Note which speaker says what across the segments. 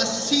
Speaker 1: 80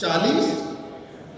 Speaker 1: 40,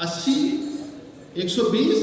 Speaker 1: 80, 120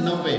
Speaker 1: 90।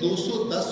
Speaker 1: 210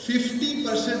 Speaker 1: 50%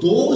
Speaker 1: 2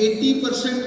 Speaker 1: 80%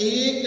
Speaker 1: 1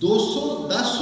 Speaker 1: 210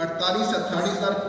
Speaker 1: 48,000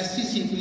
Speaker 1: SCCP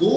Speaker 1: 2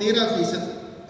Speaker 1: 13%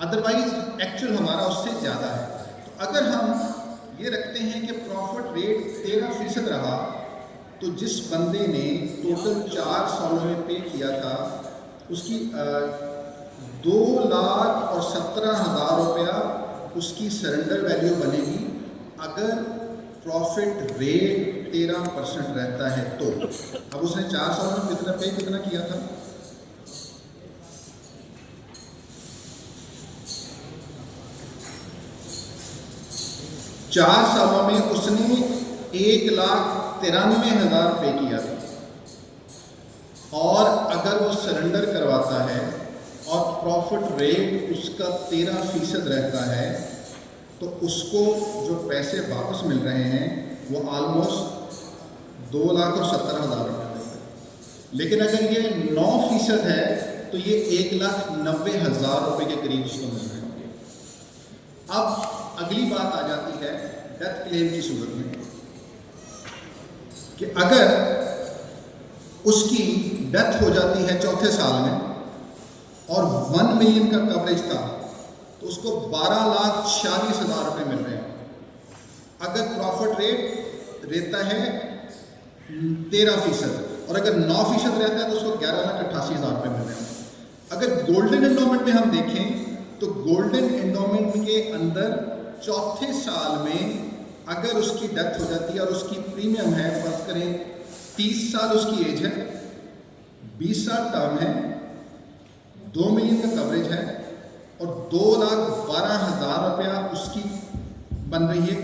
Speaker 1: otherwise actual ہمارا اس سے زیادہ ہے. تو اگر ہم یہ رکھتے ہیں کہ پروفٹ ریٹ 13% رہا تو جس بندے نے ٹوٹل 4 سالوں میں پے کیا تھا اس کی 2,17,000 روپیہ اس کی سرنڈر ویلیو بنے گی اگر پروفٹ ریٹ 13% رہتا ہے تو. اب اس نے 4 سالوں میں کتنا کیا تھا؟ چار سالوں میں اس نے 1,93,000 پے کیا تھا. اور اگر وہ سرنڈر کرواتا ہے اور پروفٹ ریٹ اس کا 13% رہتا ہے تو اس کو جو پیسے واپس مل رہے ہیں وہ آلموسٹ 2,70,000 روپے ملتے ہیں. لیکن اگر یہ 9% ہے تو یہ 1,90,000 روپے کے قریب اس کو مل رہے ہوں گے. اب اگلی بات آ جاتی ہے ڈیتھ کلیم کی صورت میں کہ اگر اس کی ڈیتھ ہو جاتی ہے 4تھے سال میں اور 1 ملین کا کوریج تھا تو اس کو 12,46,000 روپے مل رہے ہیں. اگر پروفٹ ریٹ رہتا ہے 13% اور اگر 9% رہتا ہے تو اس کو 11,88,000 روپے مل رہے ہیں. اگر گولڈن انڈومنٹ میں ہم دیکھیں تو گولڈن انڈومنٹ کے اندر 4تھے سال میں اگر اس کی ڈیتھ ہو جاتی ہے اور اس کی پریمیم ہے فرض کریں 30 سال اس کی ایج ہے, 20 سال ٹرم ہے, 2 ملین کا کوریج ہے اور 2,12,000 روپیہ اس کی بن رہی ہے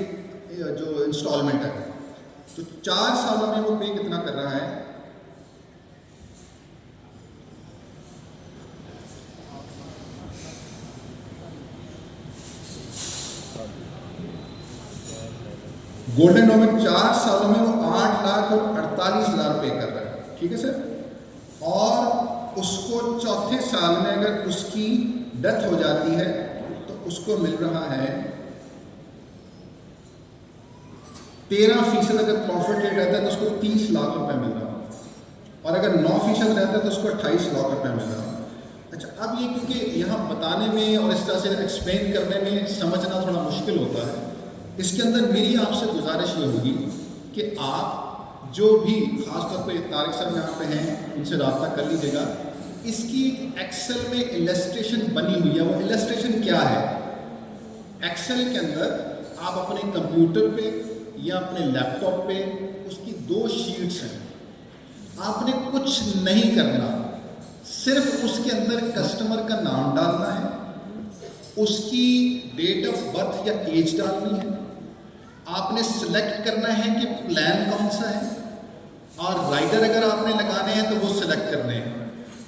Speaker 1: جو انسٹالمنٹ ہے, تو 4 سالوں میں وہ پے کتنا کر رہا ہے؟ گولڈن انڈومنٹ 4 سالوں میں وہ 8,48,000 پے کر رہا ہے. ٹھیک ہے سر. اور اس کو 4تھے سال میں اگر اس کی ڈیتھ ہو جاتی ہے تو اس کو مل رہا ہے 13%. اگر پروفٹ ریٹ رہتا ہے تو اس کو 30 لاکھ روپے مل رہا ہے اور اگر 9% رہتا ہے تو اس کو 28 لاکھ روپے مل رہا ہے. اچھا, اب یہ کیونکہ یہاں بتانے میں اور اس طرح سے ایکسپلین کرنے میں سمجھنا تھوڑا مشکل ہوتا ہے, اس کے اندر میری آپ سے گزارش یہ ہوگی کہ آپ جو بھی خاص طور پہ طارق صاحب یہاں پہ ہیں ان سے رابطہ کر لیجیے گا. اس کی ایکسل میں السٹریشن بنی ہوئی ہے. وہ السٹریشن کیا ہے؟ ایکسل کے اندر آپ اپنے کمپیوٹر پہ یا اپنے لیپ ٹاپ پہ اس کی 2 شیٹس ہیں. آپ نے کچھ نہیں کرنا, صرف اس کے اندر کسٹمر کا نام ڈالنا ہے, اس کی ڈیٹ آف برتھ یا ایج ڈالنی ہے, آپ نے سلیکٹ کرنا ہے کہ پلان کون سا ہے, اور رائڈر اگر آپ نے لگانے ہیں تو وہ سلیکٹ کرنے ہیں.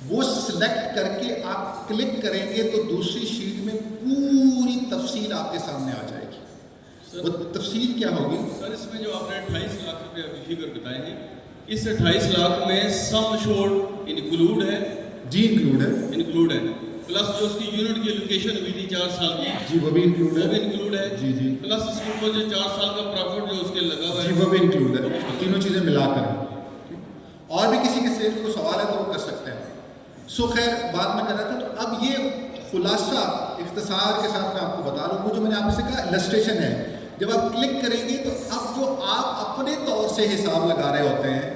Speaker 1: وہ سلیکٹ کر کے آپ کلک کریں گے تو دوسری شیٹ میں پوری تفصیل آپ کے سامنے آ جائے گی. وہ تفصیل کیا ہوگی؟
Speaker 2: سر اس میں جو آپ نے 28 لاکھ روپے فگر بتائے ہیں, اس 28 لاکھ میں سم شورٹ انکلوڈ ہے؟
Speaker 1: جی انکلوڈ ہے.
Speaker 2: انکلوڈ ہے. پلس جو اس کی یونٹ کی لوکیشن ہوئی تھی 4 سال کی,
Speaker 1: جی وہ بھی انکلوڈ ہے.
Speaker 2: وہ بھی انکلوڈ ہے.
Speaker 1: جی جی.
Speaker 2: پلس اس کے اوپر جو 4 سال کا پروفٹ جو اس کے لگا ہوا ہے,
Speaker 1: جی وہ بھی انکلوڈ ہے. تینوں چیزیں ملا کر. اور بھی کسی کے سیل کو سوال ہے تو وہ کر سکتے ہیں. سو خیر بات میں کر رہا تھا. تو اب یہ خلاصہ اختصار کے ساتھ میں آپ کو بتا رہا ہوں. وہ جو میں نے آپ سے کہا السٹریشن ہے, جب آپ کلک کریں گے تو اب جو آپ اپنے طور سے حساب لگا رہے ہوتے ہیں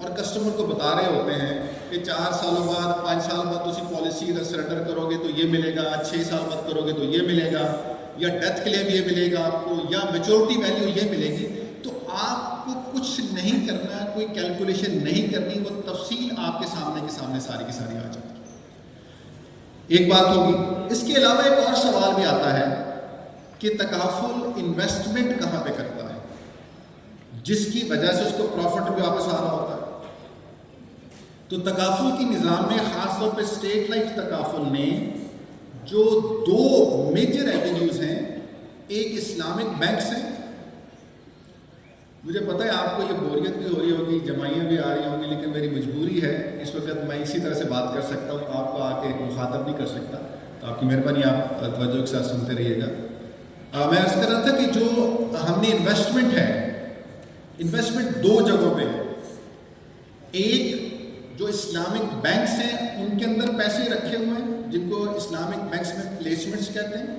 Speaker 1: اور کسٹمر کو بتا رہے ہوتے ہیں کہ 4 سالوں بعد 5 سال بعد اسی پالیسی اگر سرنڈر کرو گے تو یہ ملے گا, 6 سال بعد کرو گے تو یہ ملے گا, یا ڈیتھ کلیم یہ ملے گا آپ کو, یا میچورٹی ویلیو یہ ملے گی, تو آپ کو کچھ نہیں کرنا, کوئی کیلکولیشن نہیں کرنی. وہ تفصیل آپ کے سامنے ساری کی ساری آ جائے گی. ایک بات ہوگی. اس کے علاوہ ایک اور سوال بھی آتا ہے کہ تکافل انویسٹمنٹ کہاں پہ کرتا ہے, جس کی وجہ سے اس کو پروفٹ بھی واپس آ رہا ہوتا ہے. تو تکافل کی نظام میں خاص طور پہ اسٹیٹ لائف تکافل نے جو 2 میجر ایونیوز ہیں, ایک اسلامک بینکس ہیں. مجھے پتہ ہے آپ کو یہ بوریت بھی ہو رہی ہوگی, جمائیاں بھی آ رہی ہوں گی, لیکن میری مجبوری ہے اس وقت میں اسی طرح سے بات کر سکتا ہوں, آپ کو آ کے مخاطب نہیں کر سکتا. تو آپ کی مہربانی, آپ توجہ کے ساتھ سنتے رہیے گا. میں عرض کر رہا تھا کہ جو ہم نے انویسٹمنٹ ہے, انویسٹمنٹ 2 جگہوں پہ ہے. ایک جو اسلامک بینکس ہیں ان کے اندر پیسے رکھے ہوئے ہیں جن کو اسلامک بینکس میں پلیسمنٹس کہتے ہیں.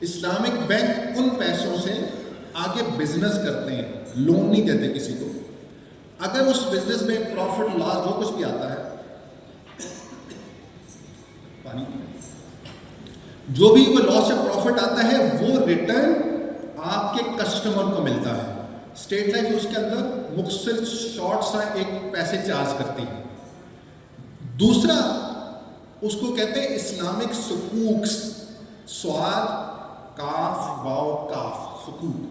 Speaker 1: اسلامک بینک ان پیسوں سے آگے بزنس کرتے ہیں, لون نہیں دیتے کسی کو. اگر اس بزنس میں پروفٹ لاس جو کچھ بھی آتا ہے, پانی جو بھی وہ لاس یا پروفٹ آتا ہے وہ ریٹرن آپ کے کسٹمر کو ملتا ہے. اسٹیٹ لائف اس کے اندر مختصر شارٹ سا ایک پیسے چارج کرتی ہے. دوسرا اس کو کہتے ہیں اسلامک سکوکس, سواد کاف واو کاف سکوک.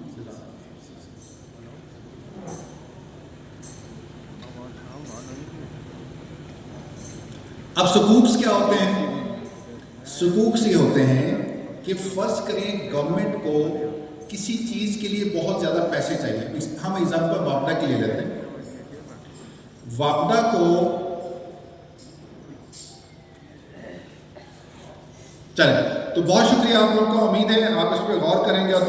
Speaker 1: اب سکوکس کیا ہوتے ہیں؟ سکوکس یہ ہوتے ہیں کہ فرض کریں گورنمنٹ کو کسی چیز کے لیے بہت زیادہ پیسے چاہیے. ہم ایگزامپل واپڈا کے لیے لیتے ہیں. واپڈا کو چلیں تو بہت شکریہ آپ لوگوں کا, امید ہے آپ اس پہ غور کریں گے اور